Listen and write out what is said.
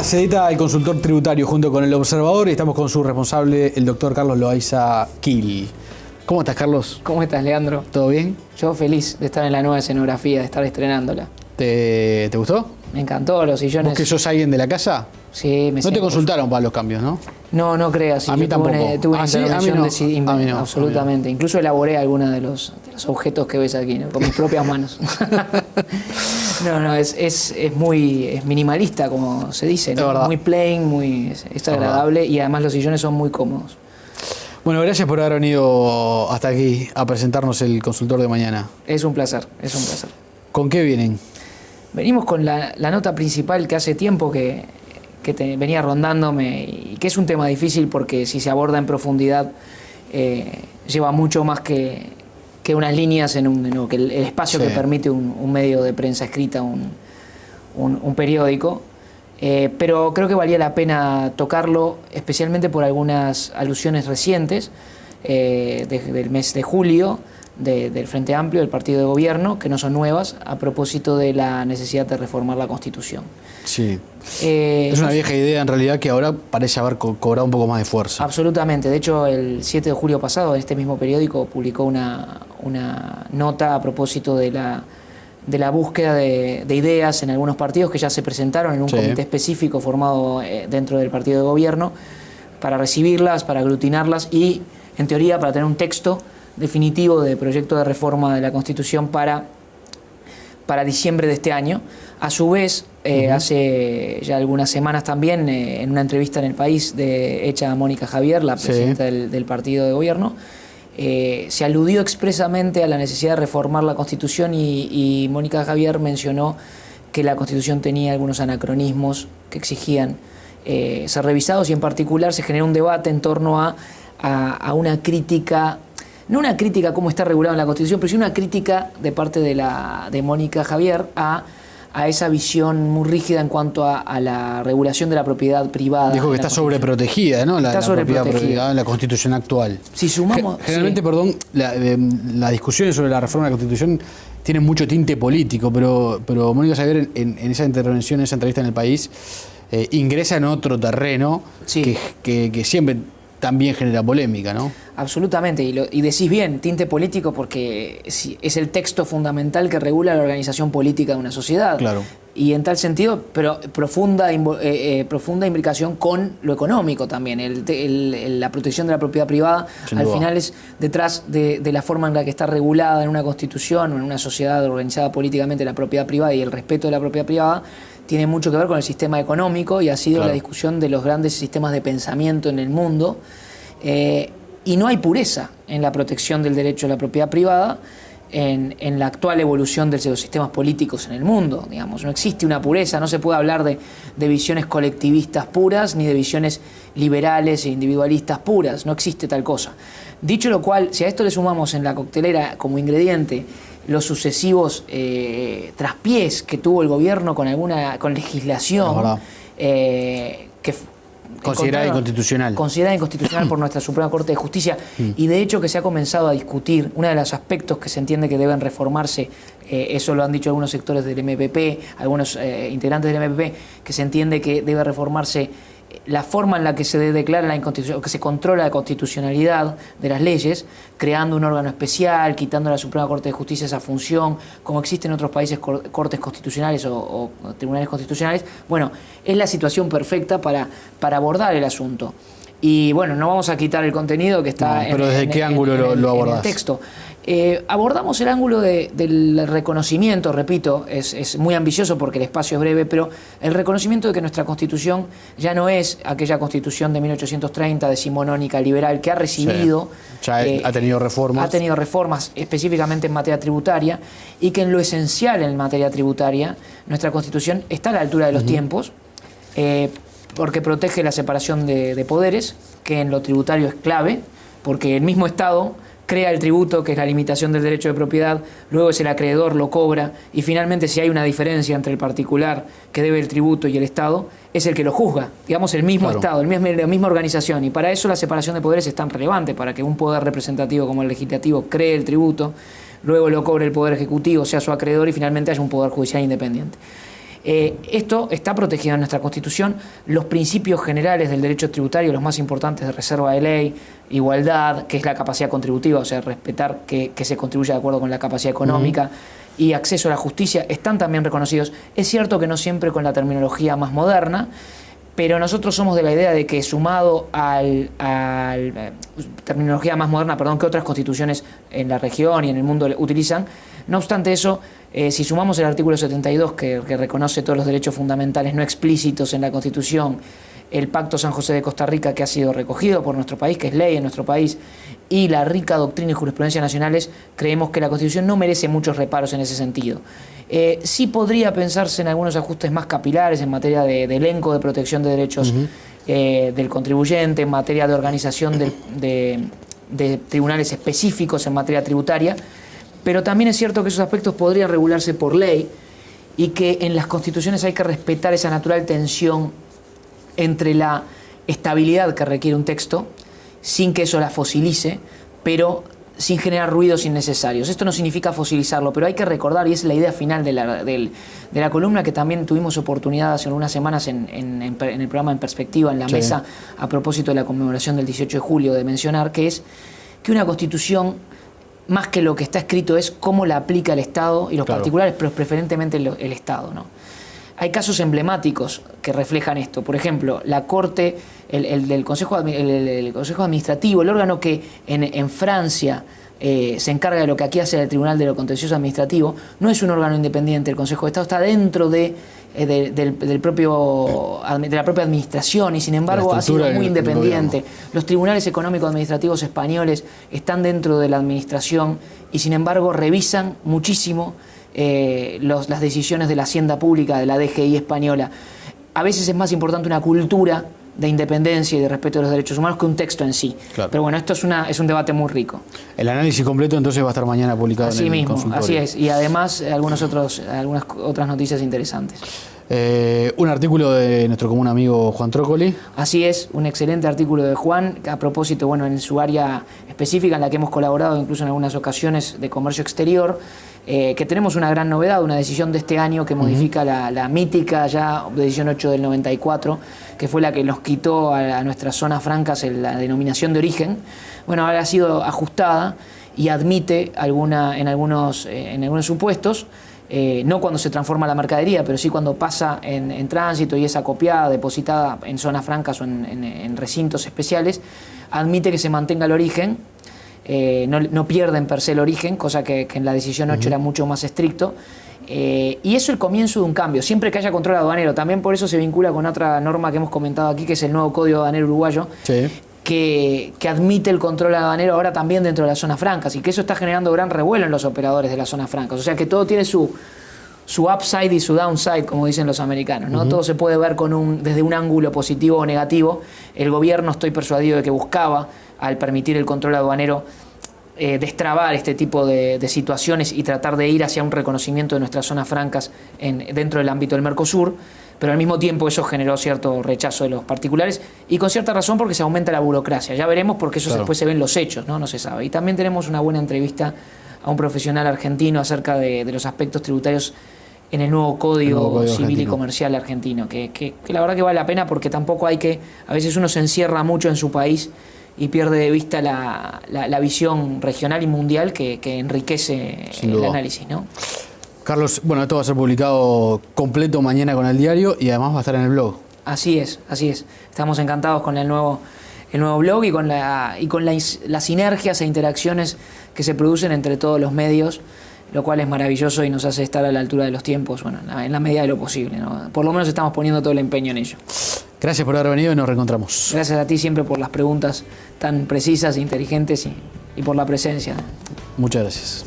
semana se edita El Consultor Tributario junto con El Observador y estamos con su responsable, el doctor Carlos Loaiza Kil. ¿Cómo estás, Carlos? ¿Cómo estás, Leandro? ¿Todo bien? Yo feliz de estar en la nueva escenografía, de estar estrenándola. ¿Te gustó? Me encantó, los sillones. ¿Vos que sos alguien de la casa? Sí, me No te consultaron para los cambios, ¿no? No creas. A mí tampoco. Tuve una ¿Ah, sí? intervención, A mí no. decidí, A mí no. absolutamente. Incluso elaboré algunos de los objetos que ves aquí, ¿no? Con mis propias manos. Es muy minimalista, como se dice, ¿no? Muy plain, es agradable y además los sillones son muy cómodos. Bueno, gracias por haber venido hasta aquí a presentarnos el consultor de mañana. Es un placer, es un placer. ¿Con qué vienen? Venimos con la nota principal que hace tiempo que venía rondándome y que es un tema difícil porque si se aborda en profundidad lleva mucho más que unas líneas que el espacio que permite un medio de prensa escrita, un periódico. Pero creo que valía la pena tocarlo, especialmente por algunas alusiones recientes del mes de julio del Frente Amplio, del partido de gobierno, que no son nuevas, a propósito de la necesidad de reformar la Constitución. Sí. Es una vieja idea en realidad que ahora parece haber cobrado un poco más de fuerza. Absolutamente. De hecho, el 7 de julio pasado, este mismo periódico publicó una nota a propósito de la búsqueda de ideas en algunos partidos que ya se presentaron en un comité específico formado dentro del partido de gobierno para recibirlas, para aglutinarlas y, en teoría, para tener un texto definitivo de proyecto de reforma de la Constitución para diciembre de este año. A su vez, hace ya algunas semanas también, en una entrevista en El País hecha a Mónica Javier, la presidenta del partido de gobierno, se aludió expresamente a la necesidad de reformar la Constitución y Mónica Javier mencionó que la Constitución tenía algunos anacronismos que exigían ser revisados y en particular se generó un debate en torno a una crítica, no una crítica a cómo está regulado en la Constitución, pero sí una crítica de parte de Mónica Javier a esa visión muy rígida en cuanto a la regulación de la propiedad privada. Dijo que está sobreprotegida, ¿no? La propiedad privada en la Constitución actual. Si sumamos... Generalmente, perdón, las discusiones sobre la reforma de la Constitución tienen mucho tinte político, pero Mónica Javier en esa intervención, en esa entrevista en El País, ingresa en otro terreno que siempre también genera polémica, ¿no? Absolutamente, y decís bien, tinte político porque es el texto fundamental que regula la organización política de una sociedad. Claro. Y en tal sentido, pero profunda implicación con lo económico también. La protección de la propiedad privada, al final es detrás de la forma en la que está regulada en una constitución o en una sociedad organizada políticamente la propiedad privada y el respeto de la propiedad privada, tiene mucho que ver con el sistema económico y ha sido la discusión de los grandes sistemas de pensamiento en el mundo. Y no hay pureza en la protección del derecho a la propiedad privada en la actual evolución de los sistemas políticos en el mundo. Digamos, no existe una pureza, no se puede hablar de visiones colectivistas puras ni de visiones liberales e individualistas puras, no existe tal cosa. Dicho lo cual, si a esto le sumamos en la coctelera como ingrediente los sucesivos traspiés que tuvo el gobierno con legislación que considerada inconstitucional. Considerada inconstitucional por nuestra Suprema Corte de Justicia y de hecho que se ha comenzado a discutir, uno de los aspectos que se entiende que deben reformarse, eso lo han dicho algunos sectores del MPP, algunos integrantes del MPP, que se entiende que debe reformarse la forma en la que se declara la inconstitucionalidad, o que se controla la constitucionalidad de las leyes, creando un órgano especial, quitando a la Suprema Corte de Justicia esa función, como existe en otros países cortes constitucionales o tribunales constitucionales. Bueno, es la situación perfecta para abordar el asunto. Y bueno, no vamos a quitar el contenido que está pero ¿desde qué ángulo lo abordás? En el texto. Abordamos el ángulo del reconocimiento, repito, es muy ambicioso porque el espacio es breve, pero el reconocimiento de que nuestra Constitución ya no es aquella Constitución de 1830 decimonónica liberal que ha recibido... Ya ha tenido reformas. Ha tenido reformas específicamente en materia tributaria y que en lo esencial en materia tributaria nuestra Constitución está a la altura de los tiempos, porque protege la separación de poderes, que en lo tributario es clave, porque el mismo Estado crea el tributo, que es la limitación del derecho de propiedad, luego es el acreedor, lo cobra, y finalmente si hay una diferencia entre el particular que debe el tributo y el Estado, es el que lo juzga, digamos el mismo Estado, la misma organización, y para eso la separación de poderes es tan relevante, para que un poder representativo como el legislativo cree el tributo, luego lo cobre el poder ejecutivo, sea su acreedor, y finalmente haya un poder judicial independiente. Esto está protegido en nuestra Constitución. Los principios generales del derecho tributario, los más importantes de reserva de ley, igualdad, que es la capacidad contributiva, o sea, respetar que se contribuya de acuerdo con la capacidad económica, y acceso a la justicia, están también reconocidos. Es cierto que no siempre con la terminología más moderna, pero nosotros somos de la idea de que sumado terminología más moderna, que otras constituciones en la región y en el mundo utilizan, no obstante eso, si sumamos el artículo 72 que reconoce todos los derechos fundamentales no explícitos en la Constitución, el Pacto San José de Costa Rica que ha sido recogido por nuestro país, que es ley en nuestro país, y la rica doctrina y jurisprudencia nacionales, creemos que la Constitución no merece muchos reparos en ese sentido. Sí podría pensarse en algunos ajustes más capilares en materia de elenco de protección de derechos del contribuyente, en materia de organización de tribunales específicos en materia tributaria, pero también es cierto que esos aspectos podrían regularse por ley y que en las constituciones hay que respetar esa natural tensión entre la estabilidad que requiere un texto, sin que eso la fosilice, pero sin generar ruidos innecesarios. Esto no significa fosilizarlo, pero hay que recordar, y es la idea final de la columna que también tuvimos oportunidad hace unas semanas en el programa En Perspectiva, en la mesa, a propósito de la conmemoración del 18 de julio, de mencionar que es que una constitución, más que lo que está escrito, es cómo la aplica el Estado y los particulares, pero preferentemente el Estado, ¿no? Hay casos emblemáticos que reflejan esto. Por ejemplo, la Corte, el Consejo Administrativo, el órgano que en Francia se encarga de lo que aquí hace el Tribunal de lo Contencioso Administrativo, no es un órgano independiente. El Consejo de Estado está dentro de la propia administración y sin embargo ha sido muy independiente. Los tribunales económicos administrativos españoles están dentro de la administración y sin embargo revisan muchísimo las decisiones de la Hacienda Pública, de la DGI española. A veces es más importante una cultura de independencia y de respeto de los derechos humanos que un texto en sí. Claro. Pero bueno, esto es un debate muy rico. El análisis completo entonces va a estar mañana publicado en el consultorio. Así es. Y además algunas otras noticias interesantes. Un artículo de nuestro común amigo Juan Trócoli. Así es, un excelente artículo de Juan, a propósito, en su área específica en la que hemos colaborado incluso en algunas ocasiones de comercio exterior, que tenemos una gran novedad, una decisión de este año que modifica la mítica ya decisión 8 del 94, que fue la que nos quitó a nuestras zonas francas la denominación de origen. Bueno, ahora ha sido ajustada y admite en algunos supuestos, no cuando se transforma la mercadería, pero sí cuando pasa en tránsito y es acopiada, depositada en zonas francas o en recintos especiales, admite que se mantenga el origen, no pierden per se el origen, cosa que en la decisión 8 era mucho más estricto, y eso es el comienzo de un cambio, siempre que haya control aduanero. También por eso se vincula con otra norma que hemos comentado aquí, que es el nuevo Código Aduanero Uruguayo, que admite el control aduanero ahora también dentro de las zonas francas, y que eso está generando gran revuelo en los operadores de las zonas francas. O sea que todo tiene su upside y su downside, como dicen los americanos, ¿no? Todo se puede ver desde un ángulo positivo o negativo. El gobierno, estoy persuadido de que buscaba, al permitir el control aduanero, destrabar este tipo de situaciones y tratar de ir hacia un reconocimiento de nuestras zonas francas dentro del ámbito del Mercosur, pero al mismo tiempo eso generó cierto rechazo de los particulares y con cierta razón porque se aumenta la burocracia. Ya veremos porque eso después se ve en los hechos, ¿no? No se sabe. Y también tenemos una buena entrevista a un profesional argentino acerca de los aspectos tributarios en el nuevo Código Civil argentino y Comercial argentino, que la verdad que vale la pena porque tampoco hay que, a veces uno se encierra mucho en su país y pierde de vista la visión regional y mundial que enriquece el análisis, ¿no? Carlos, bueno, esto va a ser publicado completo mañana con el diario y además va a estar en el blog. Así es. Estamos encantados con el nuevo blog y con las sinergias e interacciones que se producen entre todos los medios, lo cual es maravilloso y nos hace estar a la altura de los tiempos, en la medida de lo posible, ¿no? Por lo menos estamos poniendo todo el empeño en ello. Gracias por haber venido y nos reencontramos. Gracias a ti siempre por las preguntas tan precisas e inteligentes y por la presencia. Muchas gracias.